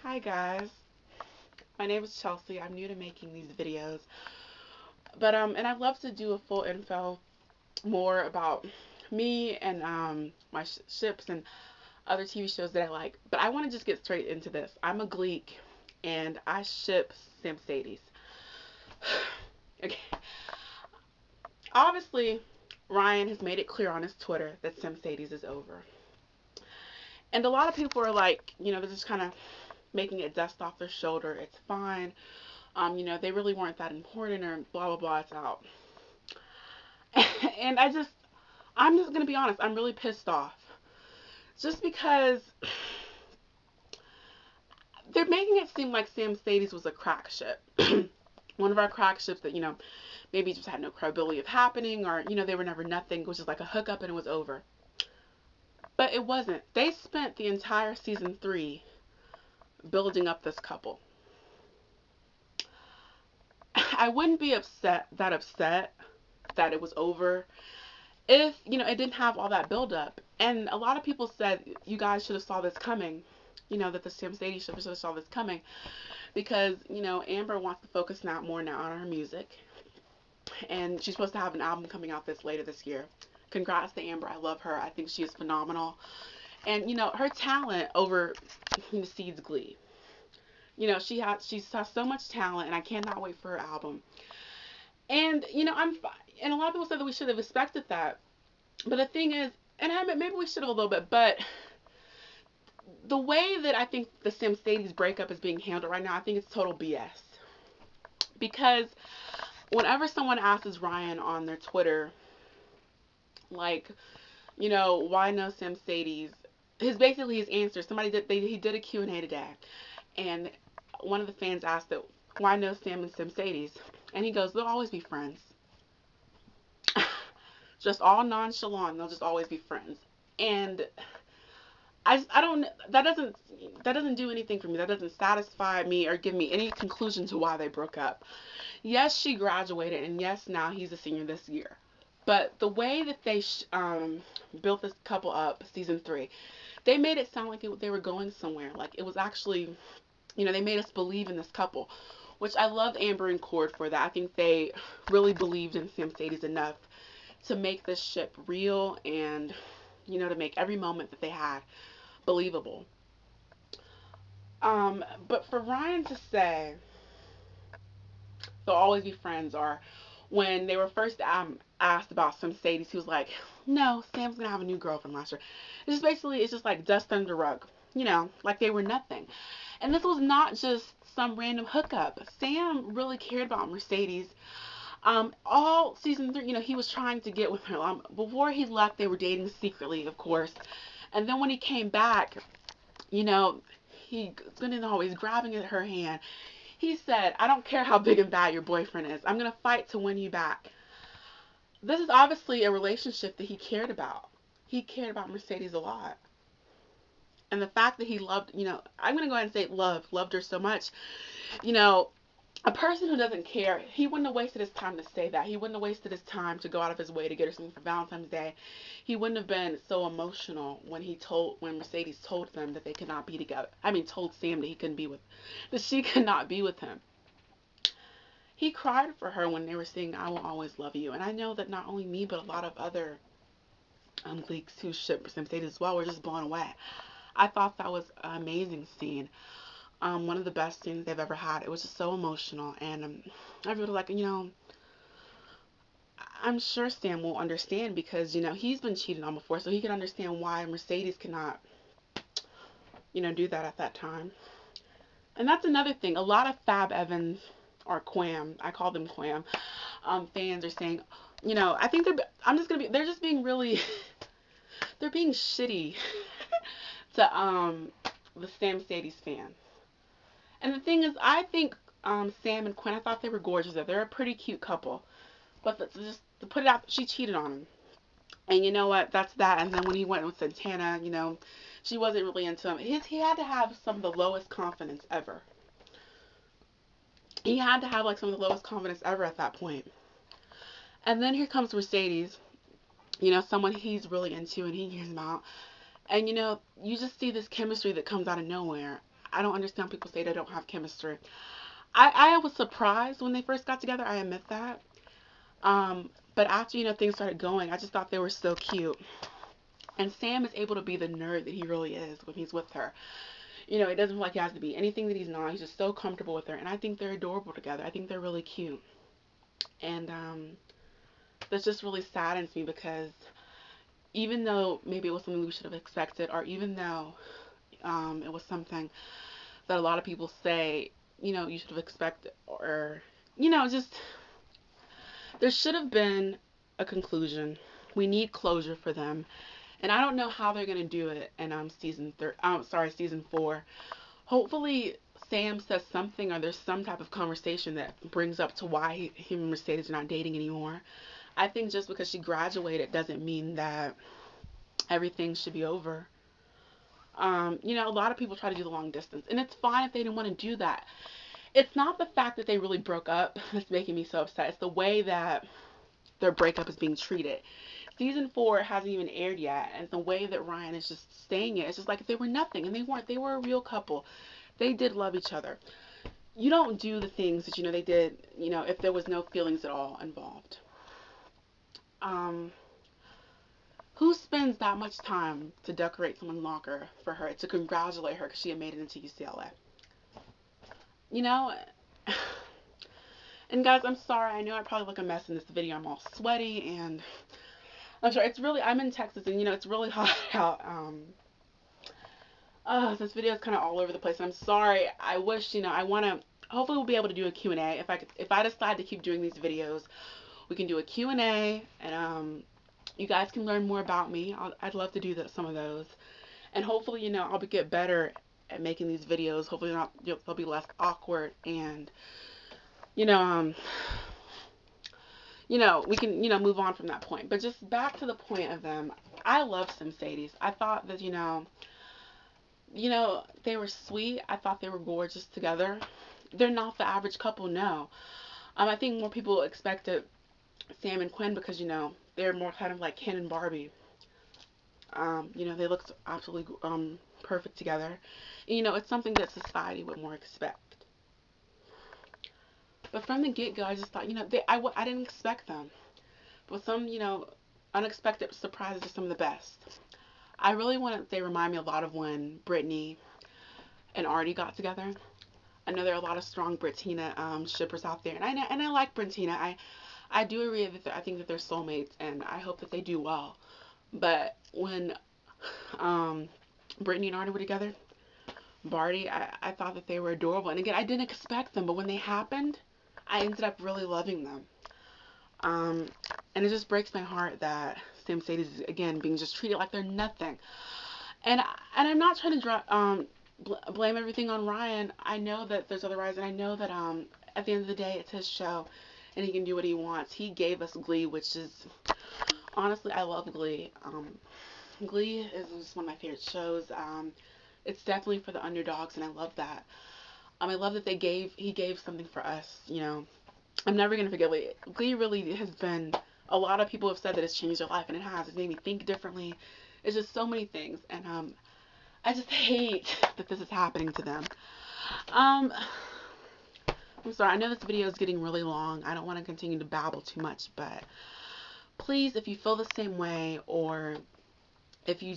Hi guys, my name is Chelsea. I'm new to making these videos, but and I'd love to do a full info more about me and my ships and other TV shows that I like. But I want to just get straight into this. I'm a Gleek, and I ship Samcedes. Okay, obviously Ryan has made it clear on his Twitter that Samcedes is over, and a lot of people are like, they're just kind of making it dust off their shoulder. It's fine. They really weren't that important or blah blah blah, it's out. And I'm just gonna be honest, I'm really pissed off. Just because they're making it seem like Samcedes was a crack ship. One of our crack ships that, maybe just had no credibility of happening, or, they were never nothing, it was just like a hookup and it was over. But it wasn't. They spent the entire season 3 building up this couple. I wouldn't be upset that it was over if it didn't have all that build up. And a lot of people said you guys should have saw this coming. That the Samcedes should have saw this coming because Amber wants to focus now on her music, and she's supposed to have an album coming out later this year. Congrats to Amber. I love her. I think she is phenomenal, and her talent oversees Glee. She has so much talent, and I cannot wait for her album. And and a lot of people said that we should have expected that. But the thing is, and maybe we should have a little bit, but the way that I think the Samcedes breakup is being handled right now, I think it's total BS. Because whenever someone asks Ryan on their Twitter, like, why no Samcedes? His answer. He did a Q&A today, and one of the fans asked that why no Sam and Samcedes, and he goes, they'll always be friends. Just all nonchalant, they'll just always be friends. And I don't that doesn't do anything for me. That doesn't satisfy me or give me any conclusion to why they broke up. Yes, she graduated, and yes, now he's a senior this year. But the way that they built this couple up, season 3, they made it sound like they were going somewhere. Like it was actually, they made us believe in this couple, which I love Amber and Cord for that. I think they really believed in Samcedes enough to make this ship real and, to make every moment that they had believable. But for Ryan to say they'll always be friends, or when they were first asked about Samcedes, he was like, "No, Sam's gonna have a new girlfriend last year." It's just like dust under the rug, like they were nothing. And this was not just some random hookup. Sam really cared about Mercedes. All season 3, he was trying to get with her. Before he left, they were dating secretly, of course. And then when he came back, you know, he couldn't always grabbing at her hand. He said, I don't care how big and bad your boyfriend is. I'm going to fight to win you back. This is obviously a relationship that he cared about. He cared about Mercedes a lot. And the fact that he loved, I'm going to go ahead and say loved her so much. You know, a person who doesn't care, he wouldn't have wasted his time to say that. He wouldn't have wasted his time to go out of his way to get her something for Valentine's Day. He wouldn't have been so emotional when Mercedes told them that they could not be together. I mean, told Sam that that she could not be with him. He cried for her when they were singing "I Will Always Love You," and I know that not only me but a lot of other leaks who ship Samcedes as well were just blown away. I thought that was an amazing scene. One of the best scenes they've ever had. It was just so emotional, and I really like, I'm sure Sam will understand because he's been cheated on before, so he can understand why Mercedes cannot, do that at that time. And that's another thing. A lot of Fab Evans or Quam, I call them Quam, fans are saying, I think they're just being really, they're being shitty to the Samcedes fans. And the thing is, I think Sam and Quinn, I thought they were gorgeous. They're a pretty cute couple. But just to put it out, she cheated on him. And you know what? That's that. And then when he went with Santana, she wasn't really into him. He had to have some of the lowest confidence ever. He had to have like some of the lowest confidence ever at that point. And then here comes Mercedes, someone he's really into and he cares about. And you just see this chemistry that comes out of nowhere. I don't understand people say they don't have chemistry. I was surprised when they first got together. I admit that. But after, things started going, I just thought they were so cute. And Sam is able to be the nerd that he really is when he's with her. It doesn't feel like he has to be anything that he's not. He's just so comfortable with her. And I think they're adorable together. I think they're really cute. And that just really saddens me because even though maybe it was something we should have expected, or even though it was something that a lot of people say, you should have expected, or, just there should have been a conclusion. We need closure for them. And I don't know how they're gonna do it in season 4. Hopefully Sam says something, or there's some type of conversation that brings up to why him and Mercedes are not dating anymore. I think just because she graduated doesn't mean that everything should be over. A lot of people try to do the long distance, and it's fine if they didn't want to do that. It's not the fact that they really broke up that's making me so upset. It's the way that their breakup is being treated. Season 4 hasn't even aired yet, and the way that Ryan is just saying it, it's just like if they were nothing, and they weren't. They were a real couple. They did love each other. You don't do the things that they did, if there was no feelings at all involved. Um, who spends that much time to decorate someone's locker for her, to congratulate her because she had made it into UCLA? You know, and guys, I'm sorry. I know I probably look a mess in this video. I'm all sweaty, and I'm sorry. I'm in Texas, and it's really hot out. This video is kind of all over the place. I'm sorry. I wish, I want to, hopefully we'll be able to do a Q&A. If I decide to keep doing these videos, we can do a Q&A, and you guys can learn more about me. I'd love to do some of those. And hopefully, I'll get better at making these videos. Hopefully they'll be less awkward, and, you know, um, we can, move on from that point. But just back to the point of them, I love Samcedes. I thought that, they were sweet. I thought they were gorgeous together. They're not the average couple, no. I think more people expected Sam and Quinn because, they're more kind of like Ken and Barbie. They look absolutely perfect together. And, it's something that society would more expect. But from the get-go, I just thought, I didn't expect them. But some, unexpected surprises are some of the best. I really want to say remind me a lot of when Brittany and Artie got together. I know there are a lot of strong Brittina shippers out there, and I like Brittina. I do agree that I think that they're soulmates, and I hope that they do well. But when Brittany and Artie were together, Barty, I thought that they were adorable. And again, I didn't expect them, but when they happened, I ended up really loving them. And it just breaks my heart that Samcedes is again being just treated like they're nothing. And I'm not trying to blame everything on Ryan. I know that there's other Ryans, and I know that at the end of the day, it's his show, and he can do what he wants. He gave us Glee, which is honestly, I love Glee. Glee is just one of my favorite shows. It's definitely for the underdogs, and I love that. I love that he gave something for us. I'm never gonna forget Glee. Glee really has been. A lot of people have said that it's changed their life, and it has. It's made me think differently. It's just so many things, and I just hate that this is happening to them. I'm sorry. I know this video is getting really long. I don't want to continue to babble too much, but please, if you feel the same way, or if you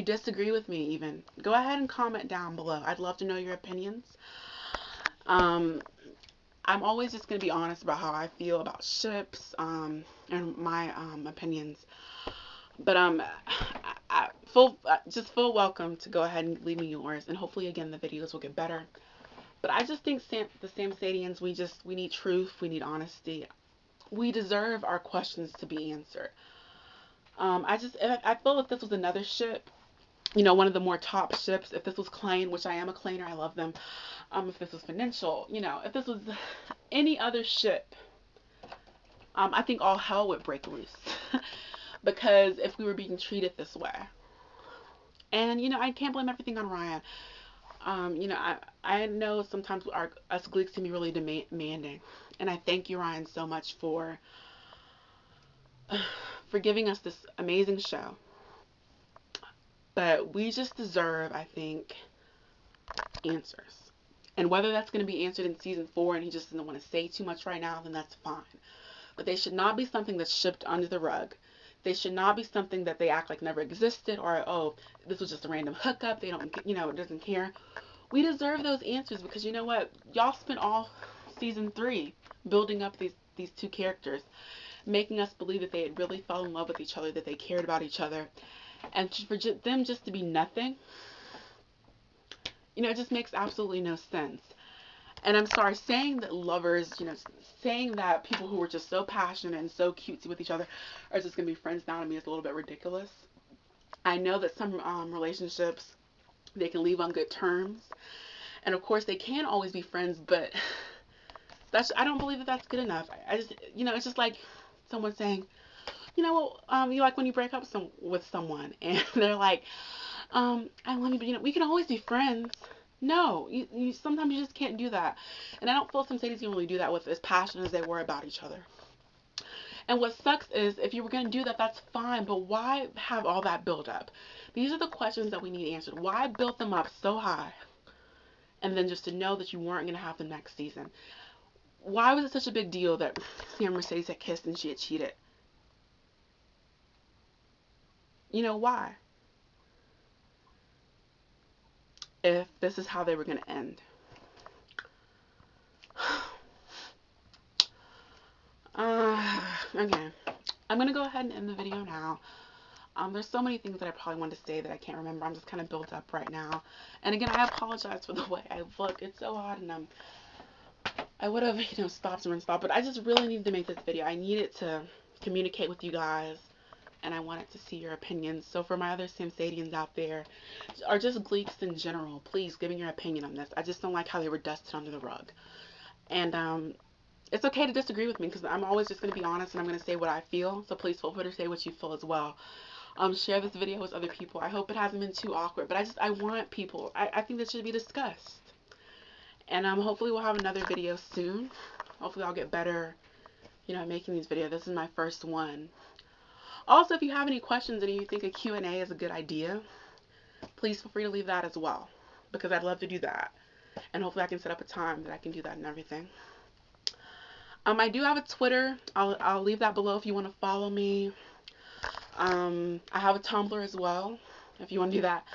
disagree with me even, go ahead and comment down below. I'd love to know your opinions. I'm always just going to be honest about how I feel about ships, and my opinions. But just full welcome to go ahead and leave me yours, and hopefully again the videos will get better. But I just think the Samcedians, we need truth, we need honesty. We deserve our questions to be answered. I feel if this was another ship, one of the more top ships, if this was Klain, which I am a Klainer, I love them. If this was Financial, if this was any other ship, I think all hell would break loose. Because if we were being treated this way. And, I can't blame everything on Ryan. I know sometimes us Gleeks can be really demanding. And I thank you, Ryan, so much for giving us this amazing show. But we just deserve, I think, answers. And whether that's going to be answered in season 4 and he just doesn't want to say too much right now, then that's fine. But they should not be something that's shipped under the rug. They should not be something that they act like never existed, or, oh, this was just a random hookup. They don't, it doesn't care. We deserve those answers because you know what? Y'all spent all season 3 building up these two characters, making us believe that they had really fell in love with each other, that they cared about each other. And for them just to be nothing, it just makes absolutely no sense. And I'm sorry, saying that lovers, saying that people who were just so passionate and so cutesy with each other are just going to be friends now to me is a little bit ridiculous. I know that some relationships, they can leave on good terms. And of course, they can always be friends, but I don't believe that that's good enough. I just, it's just like someone saying, you like when you break up with someone and they're like, I love you, but we can always be friends. No, sometimes you just can't do that. And I don't feel Samcedes can really do that with as passionate as they were about each other. And what sucks is if you were going to do that, that's fine, but why have all that build up? These are the questions that we need answered. Why build them up so high and then just to know that you weren't going to have them next season? Why was it such a big deal that Sam and Mercedes had kissed and she had cheated? Why? If this is how they were going to end. Okay. I'm going to go ahead and end the video now. There's so many things that I probably wanted to say that I can't remember. I'm just kind of built up right now. And again, I apologize for the way I look. It's so hot and I would have, stopped and stopped, but I just really needed to make this video. I needed to communicate with you guys and I wanted to see your opinions. So for my other Samcedians out there, or just Gleeks in general, please give me your opinion on this. I just don't like how they were dusted under the rug. And it's okay to disagree with me because I'm always just going to be honest and I'm going to say what I feel. So please feel free to say what you feel as well. Share this video with other people. I hope it hasn't been too awkward, but I want people. I think this should be discussed. And hopefully we'll have another video soon. Hopefully I'll get better, at making these videos. This is my first one. Also, if you have any questions and you think a Q&A is a good idea, please feel free to leave that as well because I'd love to do that. And hopefully I can set up a time that I can do that and everything. I do have a Twitter. I'll leave that below if you want to follow me. I have a Tumblr as well if you want to do that.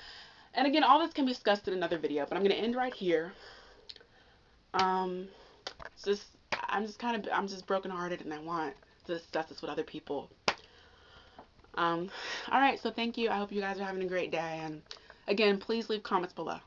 And again, all this can be discussed in another video, but I'm going to end right here. I'm just brokenhearted and I want to discuss this with other people. Alright, so thank you. I hope you guys are having a great day. And again, please leave comments below.